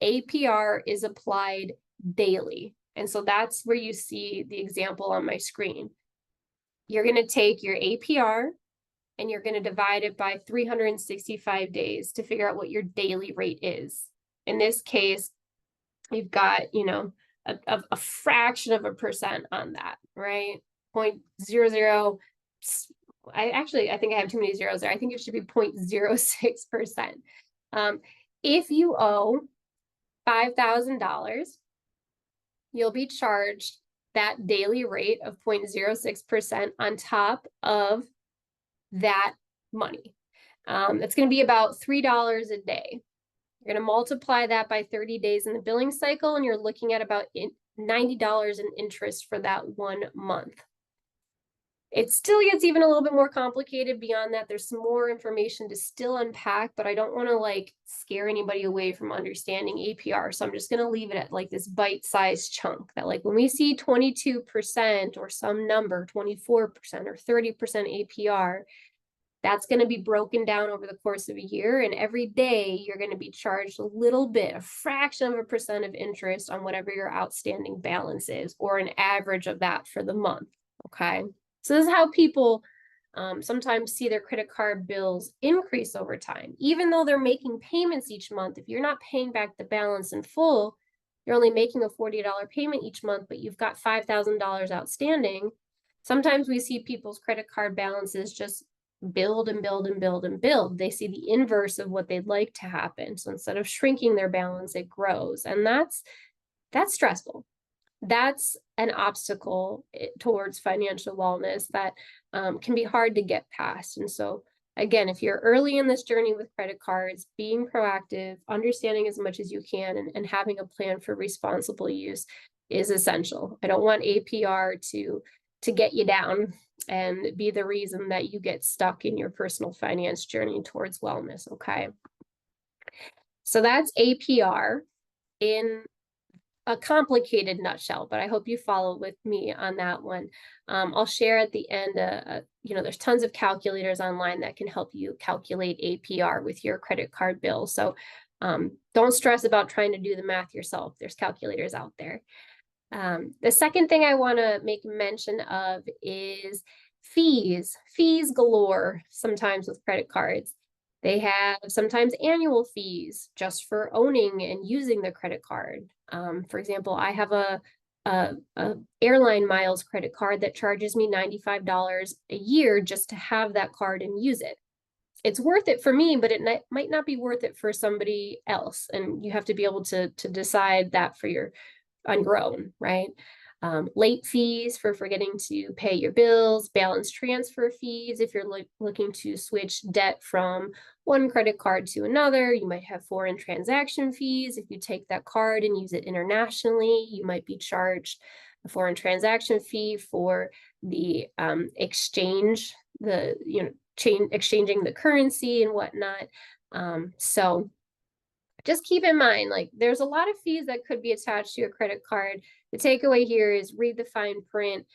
APR is applied daily. And so that's where you see the example on my screen. You're going to take your APR and you're going to divide it by 365 days to figure out what your daily rate is. In this case, you've got, a fraction of a percent on that, right? 0.00. I think I have too many zeros there. I think it should be 0.06%. If you owe $5,000, you'll be charged that daily rate of 0.06% on top of that money. It's going to be about $3 a day. You're going to multiply that by 30 days in the billing cycle, and you're looking at about $90 in interest for that 1 month. It still gets even a little bit more complicated beyond that. There's some more information to still unpack, but I don't want to scare anybody away from understanding APR. So I'm just going to leave it at this bite-sized chunk that when we see 22% or some number, 24% or 30% APR, that's going to be broken down over the course of a year. And every day you're going to be charged a little bit, a fraction of a percent of interest on whatever your outstanding balance is, or an average of that for the month. Okay. So this is how people sometimes see their credit card bills increase over time. Even though they're making payments each month, if you're not paying back the balance in full, you're only making a $40 payment each month, but you've got $5,000 outstanding. Sometimes we see people's credit card balances just build and build and build and build. They see the inverse of what they'd like to happen. So instead of shrinking their balance, it grows. And that's stressful. That's an obstacle towards financial wellness that can be hard to get past. And so again, if you're early in this journey with credit cards, being proactive, understanding as much as you can, and having a plan for responsible use is essential. I don't want APR to get you down and be the reason that you get stuck in your personal finance journey towards wellness, okay? So that's APR. In a complicated nutshell, but I hope you follow with me on that one. I'll share at the end, there's tons of calculators online that can help you calculate APR with your credit card bill. So don't stress about trying to do the math yourself. There's calculators out there. The second thing I want to make mention of is fees galore sometimes with credit cards. They have sometimes annual fees just for owning and using the credit card. For example, I have a airline miles credit card that charges me $95 a year just to have that card and use it. It's worth it for me, but it might not be worth it for somebody else. And you have to be able to decide that for your on your own, right? Late fees for forgetting to pay your bills, balance transfer fees if you're looking to switch debt from one credit card to another. You might have foreign transaction fees. If you take that card and use it internationally, you might be charged a foreign transaction fee for the exchange, exchanging the currency and whatnot. So just keep in mind, like there's a lot of fees that could be attached to your credit card. The takeaway here is read the fine print.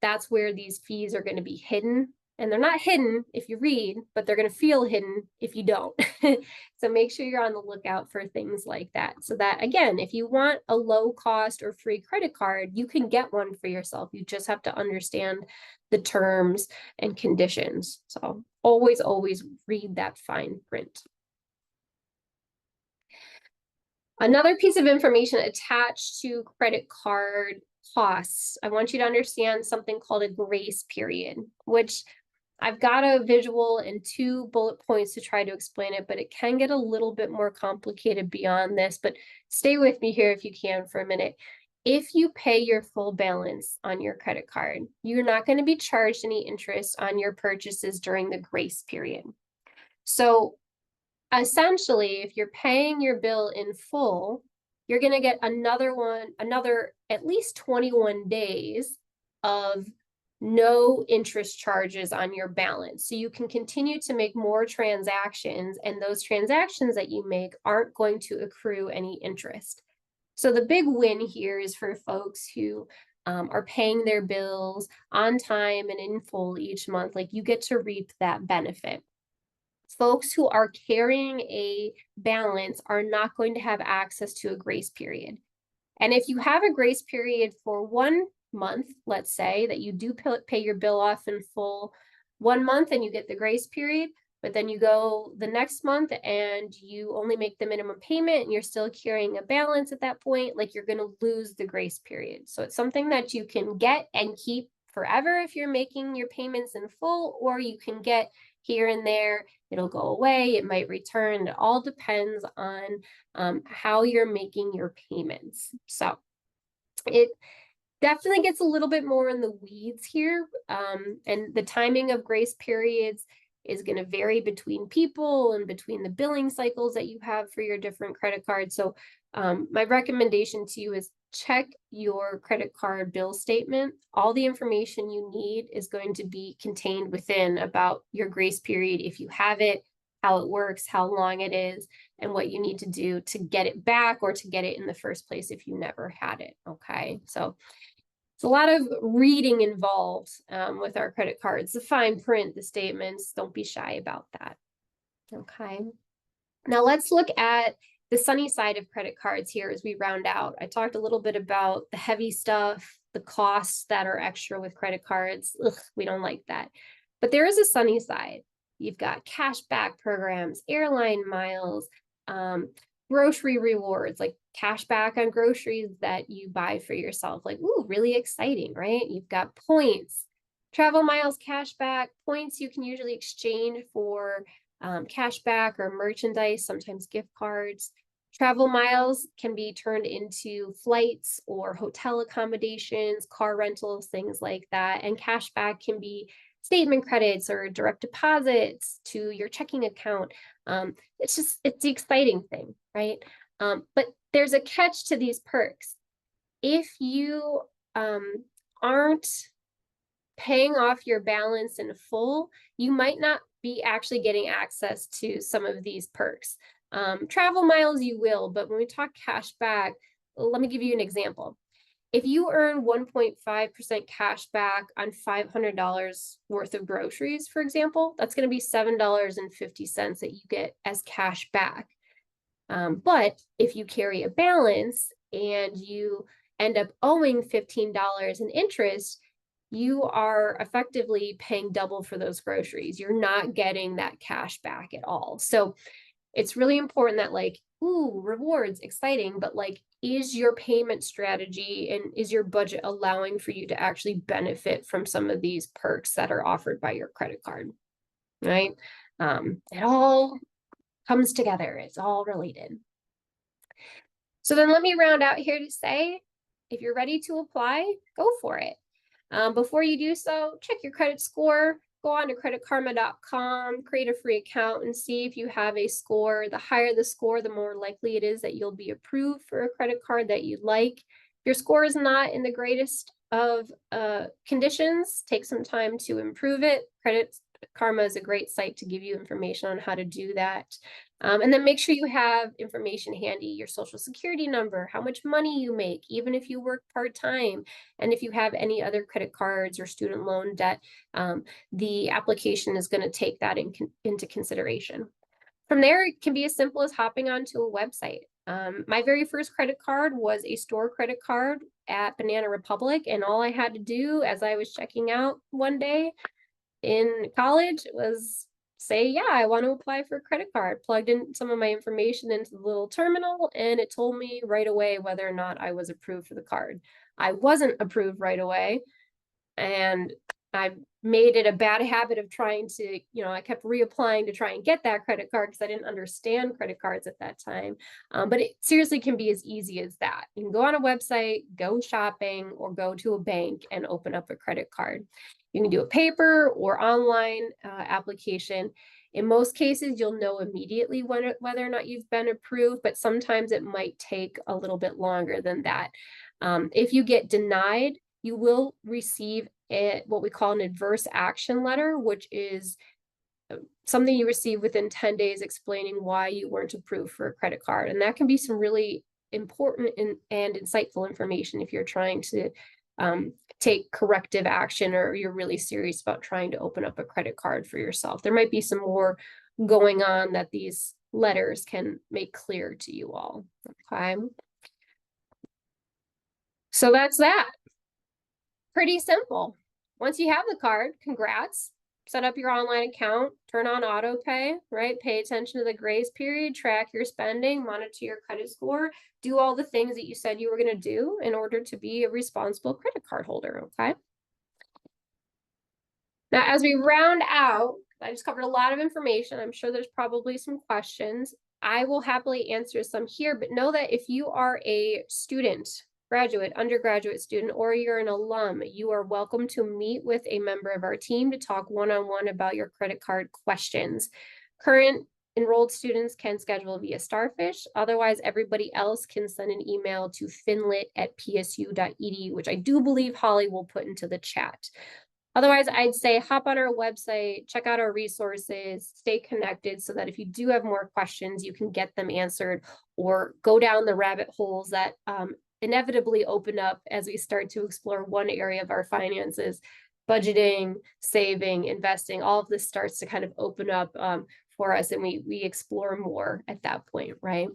That's where these fees are going to be hidden. And they're not hidden if you read, but they're going to feel hidden if you don't. So make sure you're on the lookout for things like that. So that, again, if you want a low cost or free credit card, you can get one for yourself. You just have to understand the terms and conditions. So always, always read that fine print. Another piece of information attached to credit card costs, I want you to understand something called a grace period, which I've got a visual and 2 bullet points to try to explain it, but it can get a little bit more complicated beyond this, but stay with me here if you can for a minute. If you pay your full balance on your credit card, you're not going to be charged any interest on your purchases during the grace period. So essentially, if you're paying your bill in full, you're going to get another at least 21 days of no interest charges on your balance. So you can continue to make more transactions, and those transactions that you make aren't going to accrue any interest. So the big win here is for folks who are paying their bills on time and in full each month. Like, you get to reap that benefit. Folks who are carrying a balance are not going to have access to a grace period. And if you have a grace period for 1 month, let's say that you do pay your bill off in full 1 month and you get the grace period, but then you go the next month and you only make the minimum payment and you're still carrying a balance at that point, like, you're going to lose the grace period. So it's something that you can get and keep forever if you're making your payments in full, or you can get here and there. It'll go away, it might return. It all depends on how you're making your payments. So it definitely gets a little bit more in the weeds here. And the timing of grace periods is going to vary between people and between the billing cycles that you have for your different credit cards. So my recommendation to you is check your credit card bill statement. All the information you need is going to be contained within about your grace period, if you have it, how it works, how long it is, and what you need to do to get it back or to get it in the first place if you never had it. Okay, so it's a lot of reading involved with our credit cards. The fine print, the statements, don't be shy about that. Okay, now let's look at the sunny side of credit cards here as we round out. I talked a little bit about the heavy stuff, the costs that are extra with credit cards. Ugh, we don't like that. But there is a sunny side. You've got cash back programs, airline miles, grocery rewards, like cash back on groceries that you buy for yourself. Like, ooh, really exciting, right? You've got points, travel miles, cash back. Points you can usually exchange for cash back or merchandise, sometimes gift cards. Travel miles can be turned into flights or hotel accommodations, car rentals, things like that. And cash back can be statement credits or direct deposits to your checking account. It's the exciting thing, right? But there's a catch to these perks. If you aren't paying off your balance in full, you might not be actually getting access to some of these perks. Travel miles you will, but when we talk cash back, let me give you an example. If you earn 1.5% cash back on $500 worth of groceries, for example, that's going to be $7.50 that you get as cash back. But if you carry a balance and you end up owing $15 in interest, you are effectively paying double for those groceries. You're not getting that cash back at all. So it's really important that, like, ooh, rewards, exciting, but like, is your payment strategy and is your budget allowing for you to actually benefit from some of these perks that are offered by your credit card, right? It all comes together. It's all related. So then let me round out here to say, if you're ready to apply, go for it. Before you do so, check your credit score. Go on to creditkarma.com, create a free account, and see if you have a score. The higher the score, the more likely it is that you'll be approved for a credit card that you'd like. If your score is not in the greatest of conditions, take some time to improve it. Credit Karma is a great site to give you information on how to do that. And then make sure you have information handy, your social security number, how much money you make, even if you work part-time, and if you have any other credit cards or student loan debt, the application is going to take that into consideration. From there, it can be as simple as hopping onto a website. My very first credit card was a store credit card at Banana Republic, and all I had to do as I was checking out one day in college was say, yeah, I want to apply for a credit card, plugged in some of my information into the little terminal, and it told me right away whether or not I was approved for the card. I wasn't approved right away, and I made it a bad habit of trying to, I kept reapplying to try and get that credit card because I didn't understand credit cards at that time. But it seriously can be as easy as that. You can go on a website, go shopping, or go to a bank and open up a credit card. You can do a paper or online application. In most cases, you'll know immediately whether or not you've been approved, but sometimes it might take a little bit longer than that. If you get denied, you will receive what we call an adverse action letter, which is something you receive within 10 days explaining why you weren't approved for a credit card. And that can be some really important and insightful information if you're trying to take corrective action, or you're really serious about trying to open up a credit card for yourself. There might be some more going on that these letters can make clear to you all. Okay. So that's that. Pretty simple. Once you have the card, congrats. Set up your online account, turn on auto pay, right? Pay attention to the grace period, track your spending, monitor your credit score, do all the things that you said you were going to do in order to be a responsible credit card holder, okay? Now, as we round out, I just covered a lot of information. I'm sure there's probably some questions. I will happily answer some here, but know that if you are a student, graduate, undergraduate student, or you're an alum, you are welcome to meet with a member of our team to talk one-on-one about your credit card questions. Current enrolled students can schedule via Starfish. Otherwise, everybody else can send an email to finlit@psu.edu, which I do believe Holly will put into the chat. Otherwise, I'd say hop on our website, check out our resources, stay connected so that if you do have more questions, you can get them answered, or go down the rabbit holes that inevitably open up as we start to explore one area of our finances. Budgeting, saving, investing, all of this starts to kind of open up for us, and we explore more at that point, right?